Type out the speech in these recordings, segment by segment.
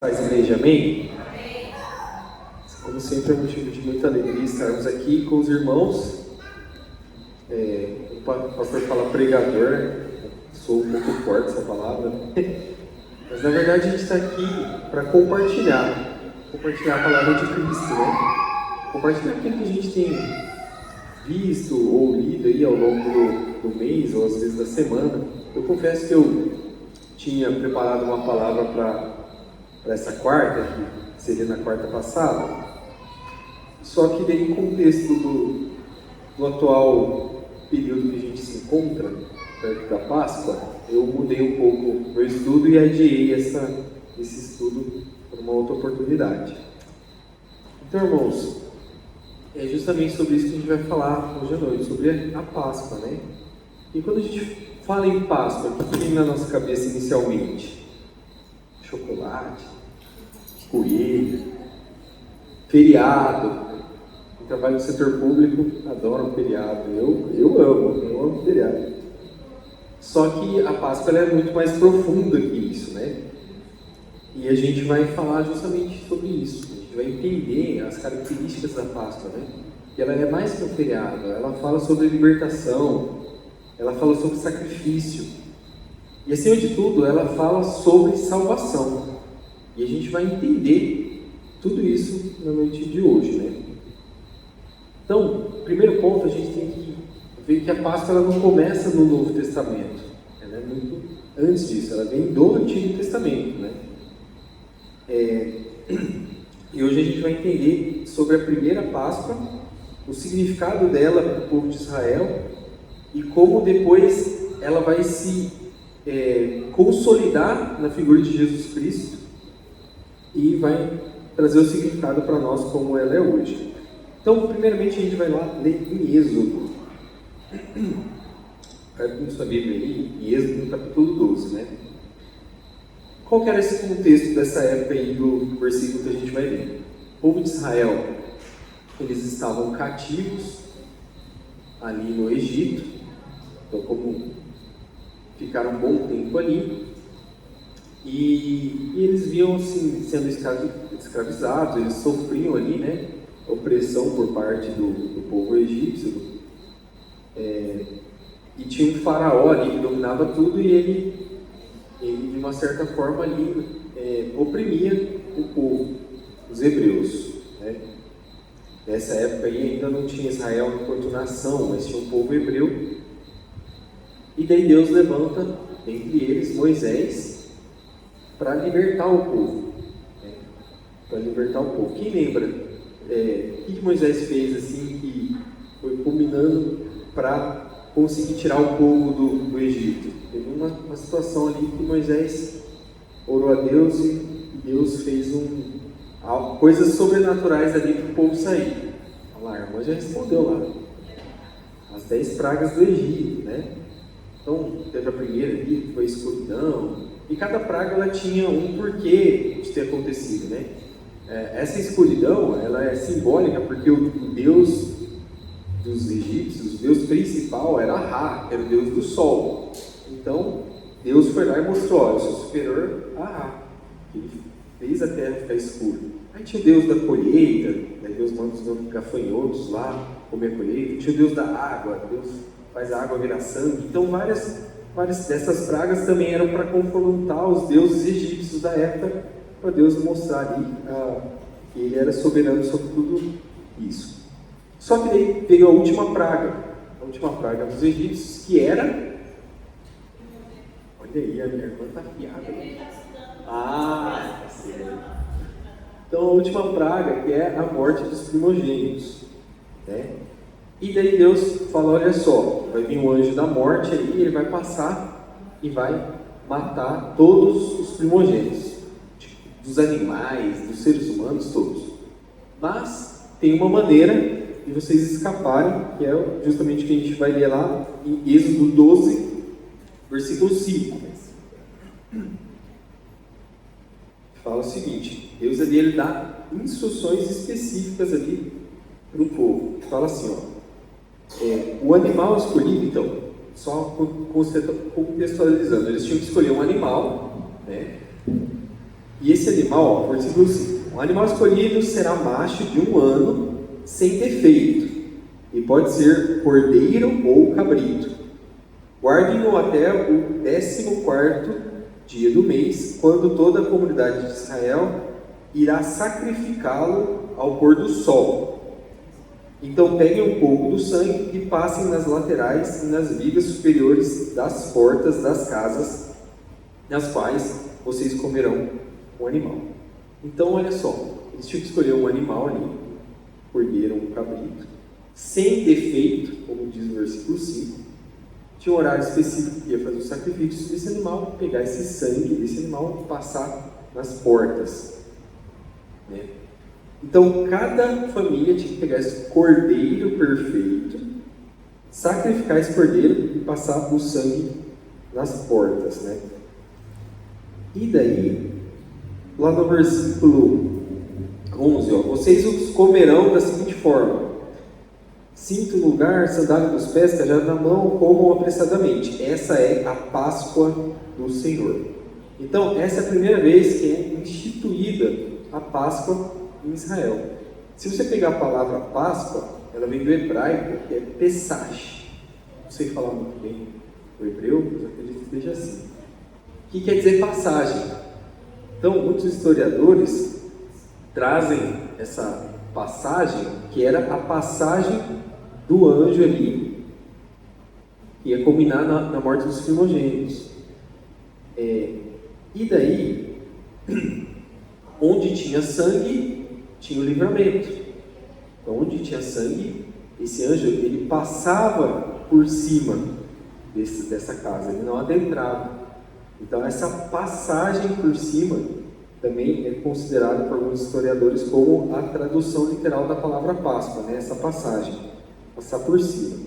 Faz igreja, amém? Como sempre é motivo de muita alegria estarmos aqui com os irmãos. O pastor fala pregador, sou um pouco forte essa palavra, mas na verdade a gente está aqui para compartilhar a palavra de Cristo, né? Compartilhar aquilo que a gente tem visto ou lido aí ao longo do mês ou às vezes da semana. Eu confesso que eu tinha preparado uma palavra para essa quarta, que seria na quarta passada, só que daí em contexto do atual período que a gente se encontra, perto da Páscoa, eu mudei um pouco o meu estudo e adiei esse estudo para uma outra oportunidade. Então, irmãos, é justamente sobre isso que a gente vai falar hoje à noite, sobre a Páscoa, né? E quando a gente fala em Páscoa, o que vem na nossa cabeça inicialmente? Chocolate, coelho, feriado. Quem trabalha no setor público adora um feriado. Eu amo feriado. Só que a Páscoa ela é muito mais profunda que isso, né? E a gente vai falar justamente sobre isso. A gente vai entender as características da Páscoa, né? E ela é mais que um feriado. Ela fala sobre libertação. Ela fala sobre sacrifício. E acima de tudo, ela fala sobre salvação. E a gente vai entender tudo isso na noite de hoje, né? Então, primeiro ponto, a gente tem que ver que a Páscoa ela não começa no Novo Testamento. Ela é muito antes disso, ela vem do Antigo Testamento, né? E hoje a gente vai entender sobre a primeira Páscoa, o significado dela para o povo de Israel e como depois ela vai se consolidar na figura de Jesus Cristo e vai trazer o significado para nós como ela é hoje. Então, primeiramente, a gente vai lá ler em Êxodo. Quero que sua Bíblia aí, em Êxodo, no capítulo 12, né? Qual que era esse contexto dessa época aí do versículo que a gente vai ler? O povo de Israel, eles estavam cativos ali no Egito. Então, como ficaram um bom tempo ali, e eles viam assim, sendo escravizados, eles sofriam ali, né? Opressão por parte do povo egípcio, e tinha um faraó ali que dominava tudo e ele de uma certa forma ali oprimia o povo, os hebreus, né? Nessa época aí ainda não tinha Israel enquanto nação, mas tinha um povo hebreu, e daí Deus levanta entre eles Moisés para libertar o povo, né? Para libertar o povo. Quem lembra? O que Moisés fez assim que foi culminando para conseguir tirar o povo do Egito? Teve uma situação ali que Moisés orou a Deus e Deus fez coisas sobrenaturais ali para o povo sair. Olha lá, a irmã já respondeu lá. As 10 pragas do Egito, né? Então, teve a primeira ali, que foi a escuridão, e cada praga ela tinha um porquê de ter acontecido, né? Essa escuridão, ela é simbólica porque o Deus dos egípcios, o Deus principal era Ra, que era o Deus do sol. Então, Deus foi lá e mostrou, eu sou superior a Ra, que ele fez a terra ficar escura. Aí tinha o Deus da colheita, daí Deus manda os gafanhotos lá comer a colheita. Tinha o Deus da água, Deus faz a água virar sangue. Então, várias dessas pragas também eram para confrontar os deuses egípcios da época, para Deus mostrar ali que Ele era soberano sobre tudo isso. Só que daí veio a última praga dos egípcios, que era... Olha aí, a minha irmã está afiada. Tá certo. Então a última praga, que é a morte dos primogênitos, né? E daí Deus fala, olha só, vai vir um anjo da morte aí, ele vai passar e vai matar todos os primogênitos, dos animais, dos seres humanos, todos. Mas tem uma maneira de vocês escaparem, que é justamente o que a gente vai ler lá em Êxodo 12, versículo 5. Fala o seguinte, Deus ali ele dá instruções específicas ali para o povo. Fala assim, o animal escolhido, então, só contextualizando, eles tinham que escolher um animal, né? E esse animal, ó, versículo 5, o animal escolhido será macho de 1 ano, sem defeito, e pode ser cordeiro ou cabrito. Guardem-no até o 14º dia do mês, quando toda a comunidade de Israel irá sacrificá-lo ao pôr do sol. Então peguem um pouco do sangue e passem nas laterais e nas vigas superiores das portas das casas, nas quais vocês comerão o animal. Então olha só, eles tinham que escolher um animal ali, cordeiro ou um cabrito, sem defeito, como diz o versículo 5. Tinha um horário específico que ia fazer o sacrifício desse animal, pegar esse sangue desse animal e passar nas portas, né? Então cada família tinha que pegar esse cordeiro perfeito, sacrificar esse cordeiro e passar o sangue nas portas, né? E daí, lá no versículo 11, ó, vocês os comerão da seguinte forma: cinto no lugar, sandália nos pés, cajado na mão, comam apressadamente. Essa é a Páscoa do Senhor. Então, essa é a primeira vez que é instituída a Páscoa em Israel. Se você pegar a palavra Páscoa, ela vem do hebraico, que é Pesach. Não sei falar muito bem o hebreu, mas eu acredito que seja assim. O que quer dizer passagem? Então, muitos historiadores trazem essa passagem, que era a passagem do anjo ali, que ia culminar na morte dos primogênitos. E daí, onde tinha sangue, tinha o livramento. Então, onde tinha sangue, esse anjo ele passava por cima dessa casa, ele não adentrava. Então, essa passagem por cima também é considerada por alguns historiadores como a tradução literal da palavra Páscoa, né? Essa passagem, passar por cima.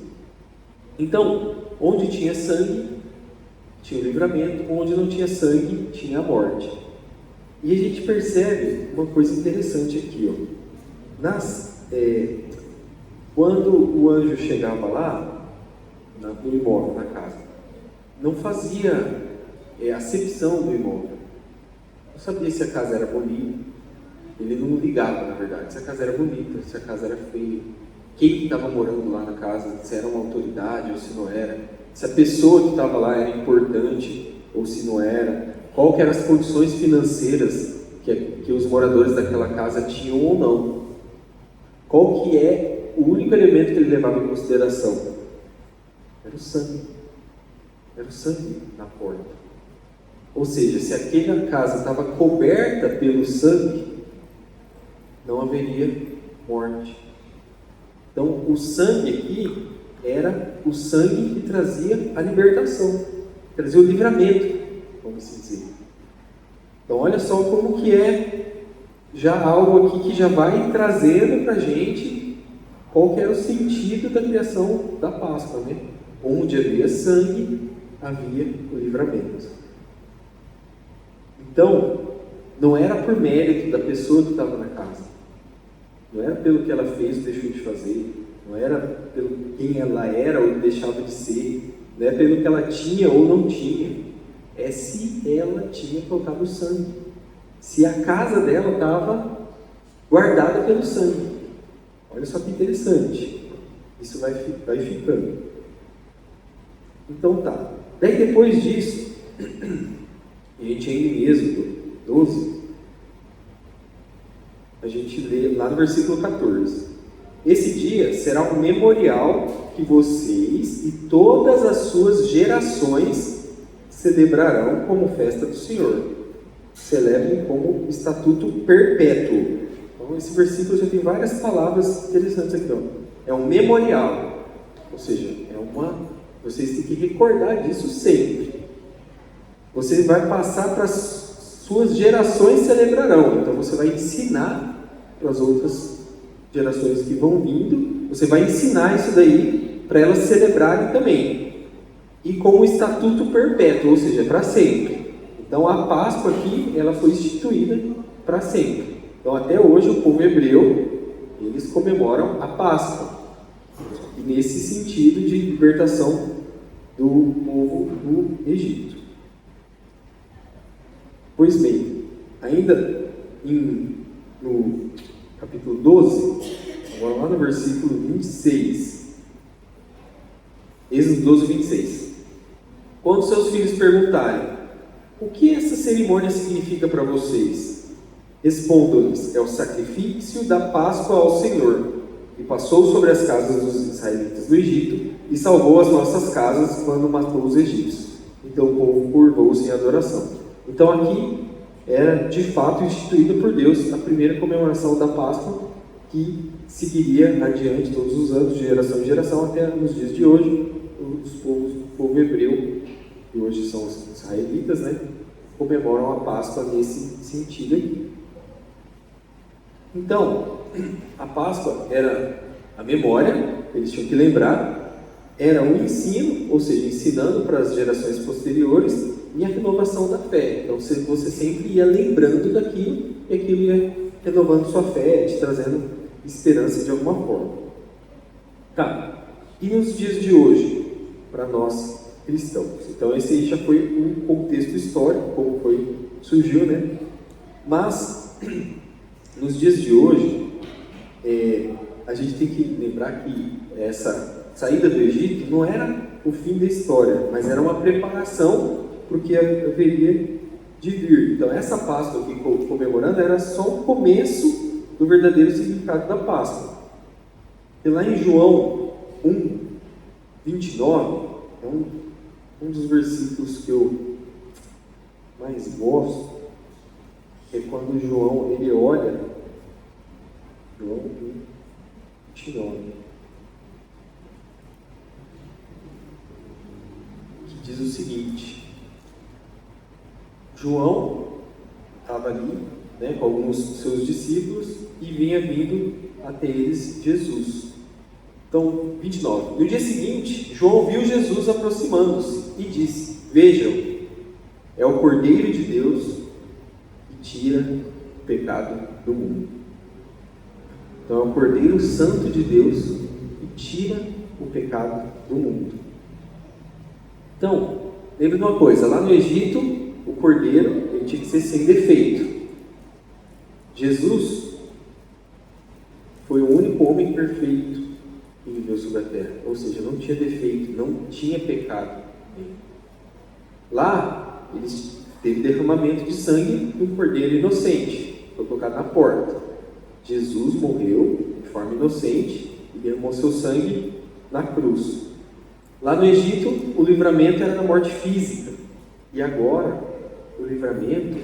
Então, onde tinha sangue, tinha o livramento; onde não tinha sangue, tinha a morte. E a gente percebe uma coisa interessante aqui, ó. Quando o anjo chegava lá, no imóvel, na casa, não fazia acepção do imóvel. Não sabia se a casa era bonita. Ele não ligava, na verdade, se a casa era bonita, se a casa era feia, quem estava morando lá na casa, se era uma autoridade ou se não era, se a pessoa que estava lá era importante ou se não era, qual que eram as condições financeiras que os moradores daquela casa tinham ou não. Qual que é o único elemento que ele levava em consideração? Era o sangue. Era o sangue na porta. Ou seja, se aquela casa estava coberta pelo sangue, não haveria morte. Então, o sangue aqui era o sangue que trazia a libertação, trazia o livramento, vamos dizer. Então, olha só como que é já algo aqui que já vai trazendo para a gente qual que era o sentido da criação da Páscoa, né? Onde havia sangue, havia o livramento. Então, não era por mérito da pessoa que estava na casa, não era pelo que ela fez ou deixou de fazer, não era pelo quem ela era ou deixava de ser, não é pelo que ela tinha ou não tinha, é se ela tinha colocado o sangue, se a casa dela estava guardada pelo sangue. Olha só que interessante, isso vai ficando. Então tá, daí depois disso, a gente ainda em Êxodo 12, a gente lê lá no versículo 14: esse dia será um memorial que vocês e todas as suas gerações celebrarão como festa do Senhor. Celebrem como estatuto perpétuo. Então esse versículo já tem várias palavras interessantes aqui, ó. É um memorial, ou seja, vocês têm que recordar disso sempre. Você vai passar para as suas gerações celebrarão. Então você vai ensinar para as outras gerações que vão vindo. Você vai ensinar isso daí para elas celebrarem também. E como estatuto perpétuo, ou seja, para sempre. Então a Páscoa aqui, ela foi instituída para sempre. Então até hoje o povo hebreu, eles comemoram a Páscoa. E nesse sentido de libertação do povo do Egito. Pois bem, Ainda no capítulo 12, agora lá no versículo 26, Êxodo 12, 26. Quando seus filhos perguntarem: o que essa cerimônia significa para vocês? Respondam-lhes: é o sacrifício da Páscoa ao Senhor, que passou sobre as casas dos israelitas do Egito e salvou as nossas casas quando matou os egípcios. Então o povo curvou-se em adoração. Então aqui era de fato instituída por Deus a primeira comemoração da Páscoa, que seguiria adiante todos os anos, de geração em geração, até nos dias de hoje. O povo hebreu, que hoje são os israelitas, comemoram a Páscoa nesse sentido aqui. Então, a Páscoa era a memória, eles tinham que lembrar, era um ensino, ou seja, ensinando para as gerações posteriores, e a renovação da fé. Então você sempre ia lembrando daquilo, e aquilo ia renovando sua fé, te trazendo esperança de alguma forma. Tá, e nos dias de hoje, para nós cristãos? Então esse aí já foi um contexto histórico, como surgiu, Mas, nos dias de hoje, a gente tem que lembrar que essa saída do Egito não era o fim da história, mas era uma preparação para o que haveria de vir. Então essa Páscoa que comemorando era só o começo do verdadeiro significado da Páscoa. E lá em João 1, 29, é um dos versículos que eu mais gosto, é quando João ele olha, João 1, 29, que diz o seguinte: João estava ali, com alguns dos seus discípulos, e vinha vindo até eles Jesus. Então, 29. No dia seguinte, João viu Jesus aproximando-se e disse: vejam, é o Cordeiro de Deus que tira o pecado do mundo. Então, é o Cordeiro Santo de Deus que tira o pecado do mundo. Então, lembre de uma coisa: lá no Egito, o Cordeiro ele tinha que ser sem defeito. Jesus foi o único homem perfeito que viveu sobre a terra, ou seja, não tinha defeito, não tinha pecado. Lá, eles teve derramamento de sangue de um cordeiro inocente, foi colocado na porta. Jesus morreu de forma inocente e derramou seu sangue na cruz. Lá no Egito, o livramento era na morte física, e agora o livramento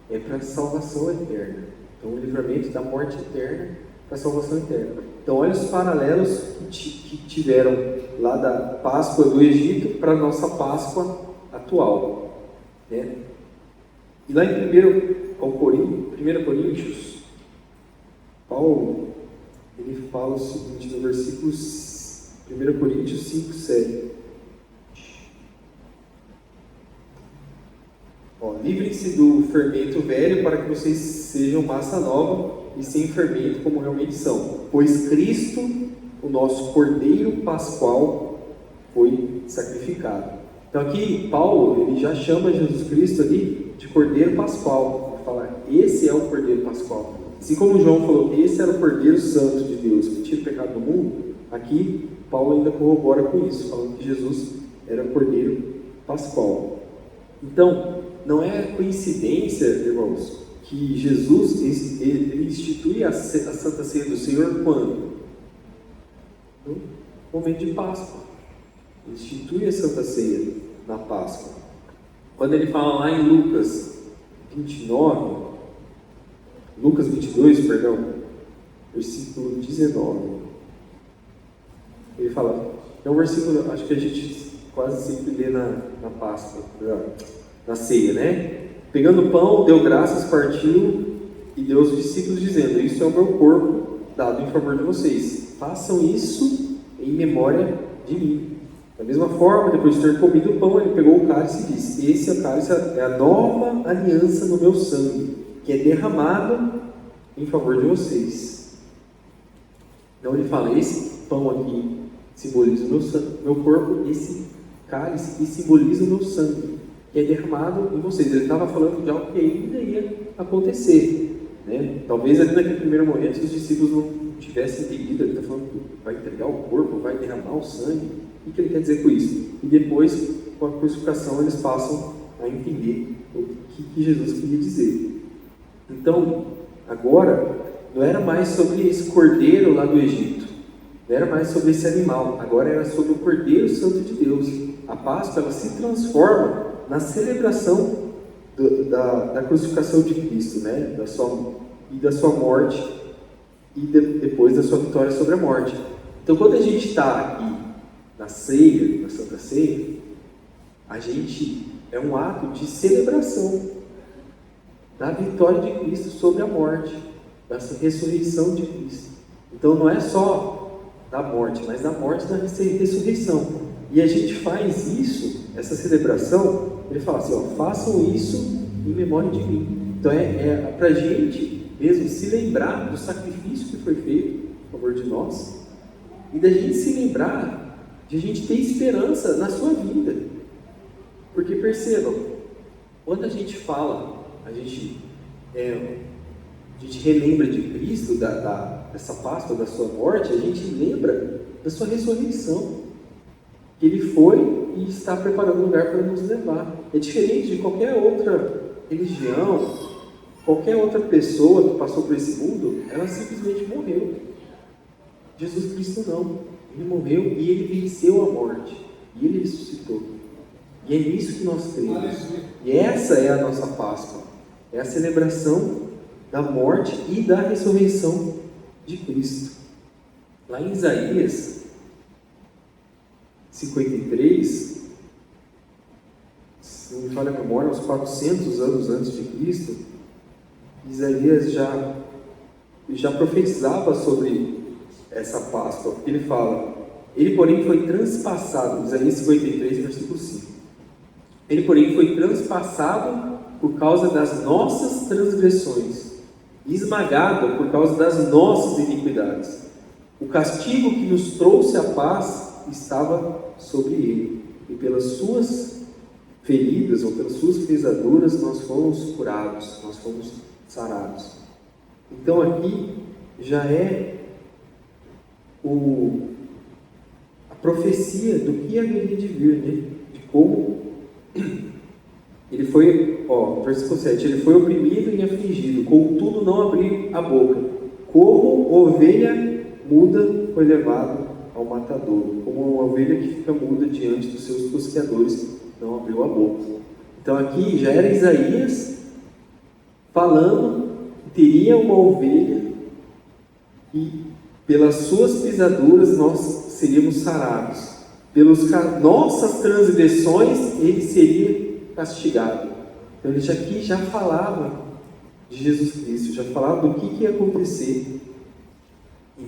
é para a salvação eterna. Então, o livramento da morte eterna para a salvação eterna. Então, olha os paralelos que tiveram lá da Páscoa do Egito para a nossa Páscoa atual. E lá em 1 Coríntios, Paulo ele fala o seguinte no versículo 1 Coríntios 5, 7. Livrem-se do fermento velho para que vocês sejam massa nova e sem fermento como realmente são, pois Cristo, o nosso Cordeiro Pascual, foi sacrificado. Então aqui Paulo ele já chama Jesus Cristo ali de Cordeiro Pascual. Ele fala: esse é o Cordeiro Pascual. Assim como João falou que esse era o Cordeiro Santo de Deus que tira o pecado do mundo, aqui Paulo ainda corrobora com isso, falando que Jesus era o Cordeiro Pascual. Então, não é coincidência, irmãos, que Jesus ele institui a Santa Ceia do Senhor quando? No momento de Páscoa. Ele institui a Santa Ceia na Páscoa. Quando ele fala lá em Lucas 22, versículo 19, ele fala, é um versículo, acho que a gente quase sempre lê na Páscoa, na ceia, Pegando o pão, deu graças, partiu e deu aos discípulos, dizendo: isso é o meu corpo dado em favor de vocês. Façam isso em memória de mim. Da mesma forma, depois de ter comido o pão, ele pegou o cálice e disse: esse é o cálice, é a nova aliança no meu sangue, que é derramado em favor de vocês. Então ele fala: esse pão aqui simboliza o meu corpo, esse cálice que simboliza o meu sangue, que é derramado em vocês. Ele estava falando de algo que ainda ia acontecer, né? Talvez ali naquele primeiro momento os discípulos não tivessem entendido, ele está falando que vai entregar o corpo, vai derramar o sangue, o que ele quer dizer com isso? E depois, com a crucificação, eles passam a entender o que Jesus queria dizer. Então, agora, não era mais sobre esse cordeiro lá do Egito, não era mais sobre esse animal, agora era sobre o Cordeiro Santo de Deus. A Páscoa, ela se transforma na celebração da crucificação de Cristo, né? da sua morte e depois da sua vitória sobre a morte. Então, quando a gente está aqui na ceia, na Santa Ceia, a gente é um ato de celebração da vitória de Cristo sobre a morte, da ressurreição de Cristo. Então, não é só da morte, mas da morte e da ressurreição. E a gente faz isso, essa celebração, ele fala assim, ó, façam isso em memória de mim. Então é para a gente mesmo se lembrar do sacrifício que foi feito a favor de nós, e da gente se lembrar de a gente ter esperança na sua vida. Porque percebam, quando a gente fala, a gente relembra de Cristo, dessa Páscoa, da sua morte, a gente lembra da sua ressurreição, que Ele foi e está preparando um lugar para nos levar. É diferente de qualquer outra religião, qualquer outra pessoa que passou por esse mundo, ela simplesmente morreu. Jesus Cristo não, Ele morreu e Ele venceu a morte, e Ele ressuscitou. E é nisso que nós cremos. E essa é a nossa Páscoa, é a celebração da morte e da ressurreição de Cristo. Lá em Isaías 53, se não me falha a memória, uns 400 anos antes de Cristo, Isaías já profetizava sobre essa Páscoa, porque ele fala, ele porém foi transpassado, Isaías 53, versículo 5, ele porém foi transpassado por causa das nossas transgressões, esmagado por causa das nossas iniquidades. O castigo que nos trouxe a paz estava sobre ele, e pelas suas feridas ou pelas suas pisaduras nós fomos curados, nós fomos sarados. Então aqui já é a profecia do que haveria de vir, né? De como ele foi, versículo 7, ele foi oprimido e afligido, contudo não abriu a boca, como ovelha muda foi levado ao matadouro, como uma ovelha que fica muda diante dos seus tosqueadores, não abriu a boca. Então aqui já era Isaías falando que teria uma ovelha e pelas suas pisaduras nós seríamos sarados, pelas nossas transgressões ele seria castigado. Então ele aqui já falava de Jesus Cristo, já falava do que ia acontecer,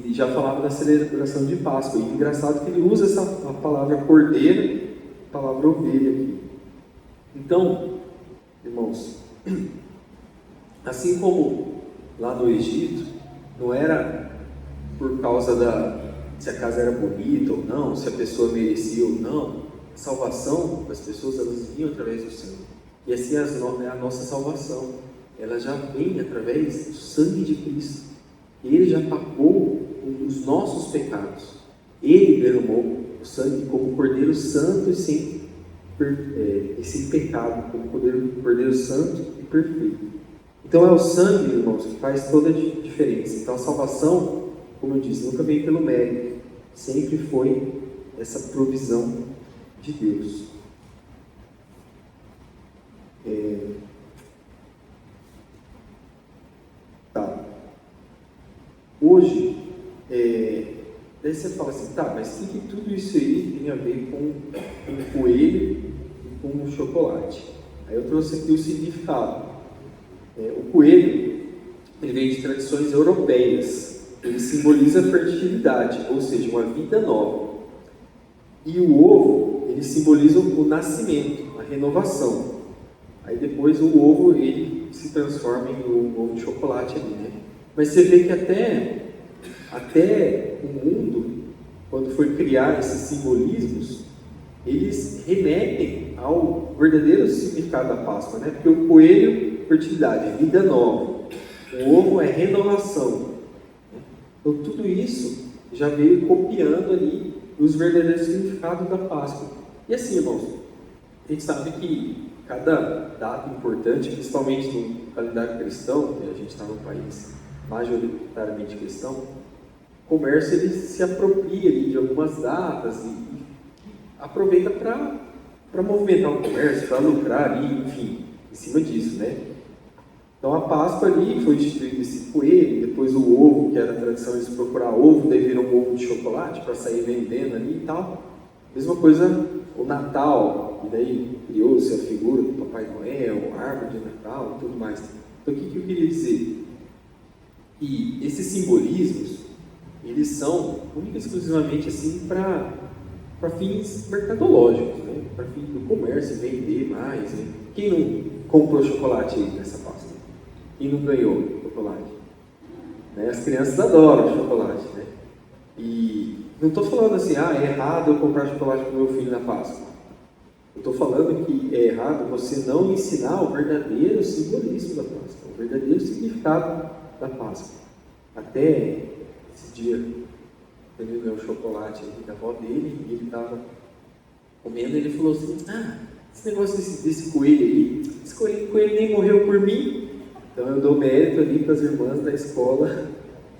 e já falava da celebração de Páscoa. E engraçado que ele usa a palavra cordeiro, a palavra ovelha aqui. Então, irmãos, assim como lá no Egito, não era por causa se a casa era bonita ou não, se a pessoa merecia ou não. A salvação das pessoas, elas vinham através do sangue. E assim é a nossa salvação. Ela já vem através do sangue de Cristo. Ele já pagou os nossos pecados. Ele derramou o sangue como Cordeiro Santo e sem pecado, como Cordeiro Santo e perfeito. Então é o sangue, irmãos, que faz toda a diferença. Então a salvação, como eu disse, nunca veio pelo mérito, sempre foi essa provisão de Deus. Hoje, daí você fala assim, mas o que tudo isso aí tem a ver com o coelho e com o chocolate? Aí eu trouxe aqui o significado. O coelho, ele vem de tradições europeias, ele simboliza a fertilidade, ou seja, uma vida nova. E o ovo, ele simboliza o nascimento, a renovação. Aí depois o ovo, ele se transforma em um ovo de chocolate ali, né? Mas você vê que até o mundo, quando foi criar esses simbolismos, eles remetem ao verdadeiro significado da Páscoa, né? Porque o coelho fertilidade, vida nova. O ovo é renovação. Então, tudo isso já veio copiando ali os verdadeiros significados da Páscoa. E assim, irmãos, a gente sabe que cada data importante, principalmente no calendário cristão, que a gente está num país majoritariamente cristão, o comércio ele se apropria ali de algumas datas e aproveita para movimentar o comércio, para lucrar ali, enfim, em cima disso, né? Então a Páscoa ali foi instituído esse coelho, depois o ovo, que era a tradição eles procurar ovo, daí viram um ovo de chocolate para sair vendendo ali e tal. Mesma coisa o Natal, e daí criou-se a figura do Papai Noel, a árvore de Natal e tudo mais. Então o que eu queria dizer? Que esses simbolismos, eles são única e exclusivamente assim para fins mercadológicos, né? Para fins do comércio, vender mais. Né? Quem não comprou chocolate aí nessa Páscoa? Quem não ganhou chocolate? Né? As crianças adoram chocolate, né? E não estou falando assim, é errado eu comprar chocolate para o meu filho na Páscoa. Eu estou falando que é errado você não ensinar o verdadeiro simbolismo da Páscoa, o verdadeiro significado da Páscoa. Até esse dia, ele ganhou o chocolate da avó dele, e ele estava comendo, e ele falou assim, esse negócio desse coelho aí, esse coelho nem morreu por mim. Então eu dou mérito ali para as irmãs da escola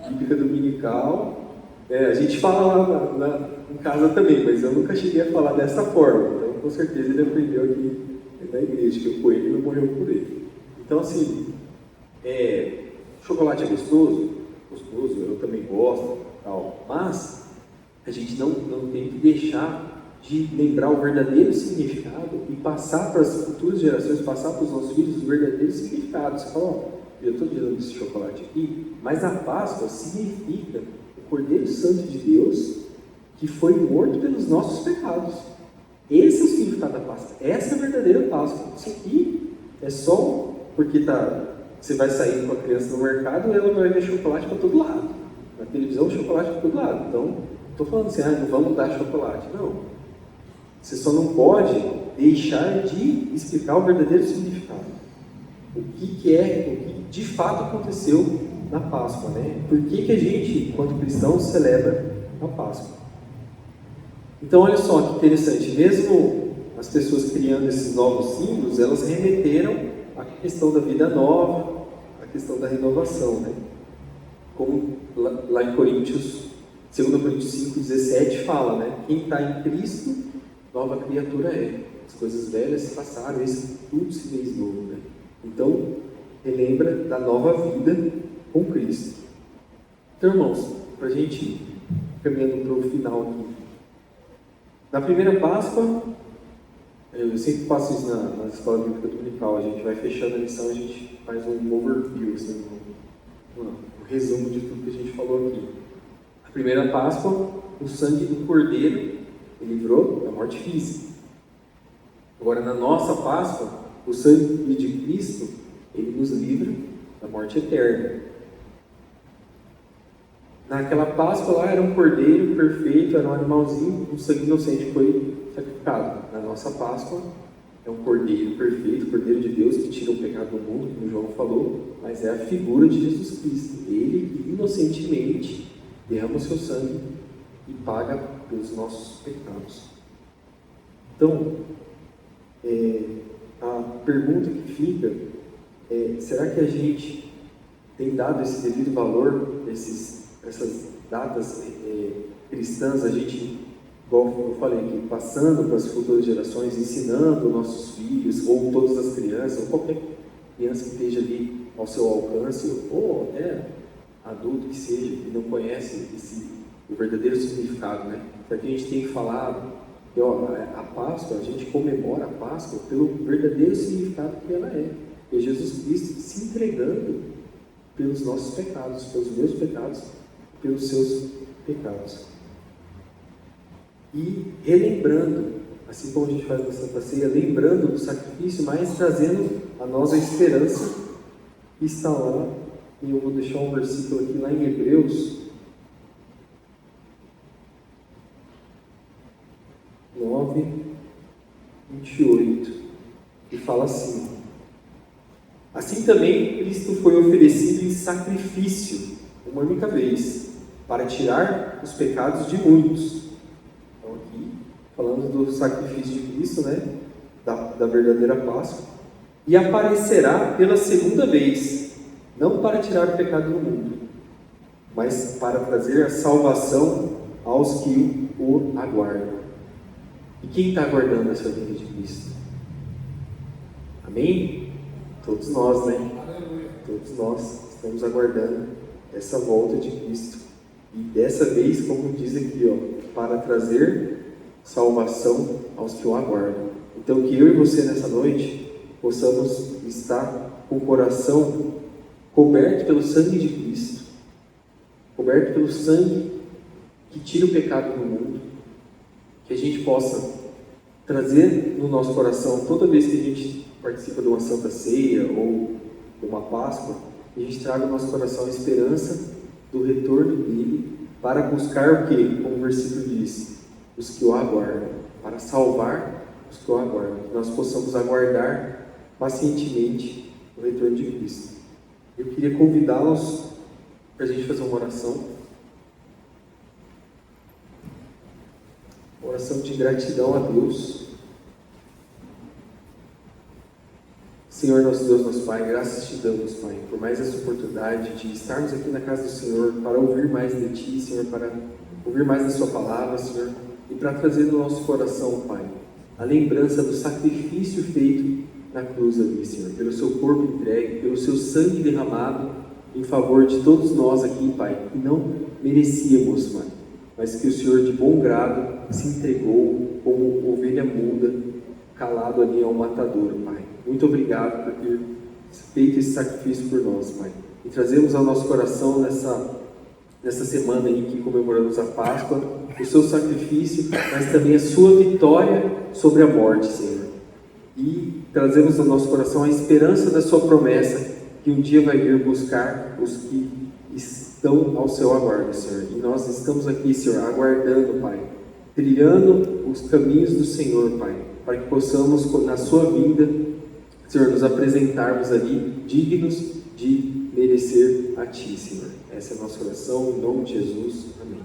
bíblica dominical. A gente fala lá em casa também, mas eu nunca cheguei a falar dessa forma. Então com certeza ele aprendeu aqui na igreja, que o coelho não morreu por ele. Então assim, chocolate é gostoso, eu também gosto, tal, mas a gente não tem que deixar de lembrar o verdadeiro significado e passar para as futuras gerações, passar para os nossos filhos os verdadeiros significados. Você fala, eu estou dando esse chocolate aqui, mas a Páscoa significa o Cordeiro Santo de Deus que foi morto pelos nossos pecados. Esse é o significado da Páscoa. Essa é a verdadeira Páscoa. Isso aqui é só porque você vai sair com a criança no mercado e ela vai ver chocolate para todo lado. Na televisão, chocolate para todo lado. Então, não estou falando assim, não vamos dar chocolate. Não. Você só não pode deixar de explicar o verdadeiro significado. O que de fato aconteceu na Páscoa, né? Por que a gente, enquanto cristãos, celebra a Páscoa? Então, olha só que interessante. Mesmo as pessoas criando esses novos símbolos, elas remeteram à questão da vida nova, à questão da renovação, né? Como lá em Coríntios, 2 Coríntios 5,17 fala, né? Quem está em Cristo, nova criatura é. As coisas velhas se passaram, isso tudo se fez novo, né? Então, relembra da nova vida com Cristo. Então, irmãos, para a gente ir caminhando para o final aqui. Na primeira Páscoa, eu sempre faço isso na escola bíblica dominical, a gente vai fechando a lição, a gente faz um overview, assim, um resumo de tudo que a gente falou aqui. A primeira Páscoa, o sangue do Cordeiro ele livrou da morte física. Agora, na nossa Páscoa, o sangue de Cristo, ele nos livra da morte eterna. Naquela Páscoa lá era um cordeiro perfeito, era um animalzinho, um sangue inocente foi sacrificado. Na nossa Páscoa é um cordeiro perfeito, cordeiro de Deus que tira o pecado do mundo, como João falou, mas é a figura de Jesus Cristo. Ele que inocentemente derrama o seu sangue e paga pelos nossos pecados. Então, a pergunta que fica é, será que a gente tem dado esse devido valor, essas datas cristãs, a gente, igual eu falei aqui, passando para as futuras gerações, ensinando nossos filhos, ou todas as crianças, ou qualquer criança que esteja ali ao seu alcance, ou até adulto que seja, que não conhece o verdadeiro significado, né? Porque a gente tem falado que a Páscoa, a gente comemora a Páscoa pelo verdadeiro significado que ela é. É Jesus Cristo se entregando pelos nossos pecados, pelos meus pecados, pelos seus pecados. E relembrando, assim como a gente faz na Santa Ceia, lembrando do sacrifício, mas trazendo a nós a esperança que está lá. E eu vou deixar um versículo aqui lá em Hebreus 9:28, que fala assim: assim também Cristo foi oferecido em sacrifício, uma única vez, para tirar os pecados de muitos. Então aqui, falando do sacrifício de Cristo, né, da verdadeira Páscoa, e aparecerá pela segunda vez, não para tirar o pecado do mundo, mas para trazer a salvação aos que o aguardam. E quem está aguardando essa vinda de Cristo? Amém? Todos nós, né? Todos nós estamos aguardando essa volta de Cristo. E dessa vez, como diz aqui, ó, para trazer salvação aos que o aguardam. Então, que eu e você nessa noite possamos estar com o coração coberto pelo sangue de Cristo, coberto pelo sangue que tira o pecado do mundo, que a gente possa trazer no nosso coração, toda vez que a gente participa de uma Santa Ceia ou de uma Páscoa, a gente traga no nosso coração a esperança do retorno dele para buscar o que? Como o versículo diz, os que o aguardam, para salvar os que o aguardam, que nós possamos aguardar pacientemente o retorno de Cristo. Eu queria convidá-los para a gente fazer uma oração. Oração de gratidão a Deus. Senhor, nosso Deus, nosso Pai, graças te damos, Pai, por mais essa oportunidade de estarmos aqui na casa do Senhor, para ouvir mais de Ti, Senhor, para ouvir mais da Sua palavra, Senhor, e para trazer no nosso coração, Pai, a lembrança do sacrifício feito na cruz ali, Senhor, pelo Seu corpo entregue, pelo Seu sangue derramado em favor de todos nós aqui, Pai, que não merecíamos, Pai, mas que o Senhor de bom grado se entregou como ovelha muda, calado ali ao matadouro, Pai. Muito obrigado por ter feito esse sacrifício por nós, Pai. E trazemos ao nosso coração nessa semana em que comemoramos a Páscoa, o seu sacrifício, mas também a sua vitória sobre a morte, Senhor. E trazemos ao nosso coração a esperança da sua promessa, que um dia vai vir buscar os que estão ao seu aguardo, Senhor. E nós estamos aqui, Senhor, aguardando, Pai, trilhando os caminhos do Senhor, Pai, para que possamos, na sua vinda, Senhor, nos apresentarmos ali dignos de merecer a Ti, Senhor. Essa é a nossa oração, em nome de Jesus. Amém.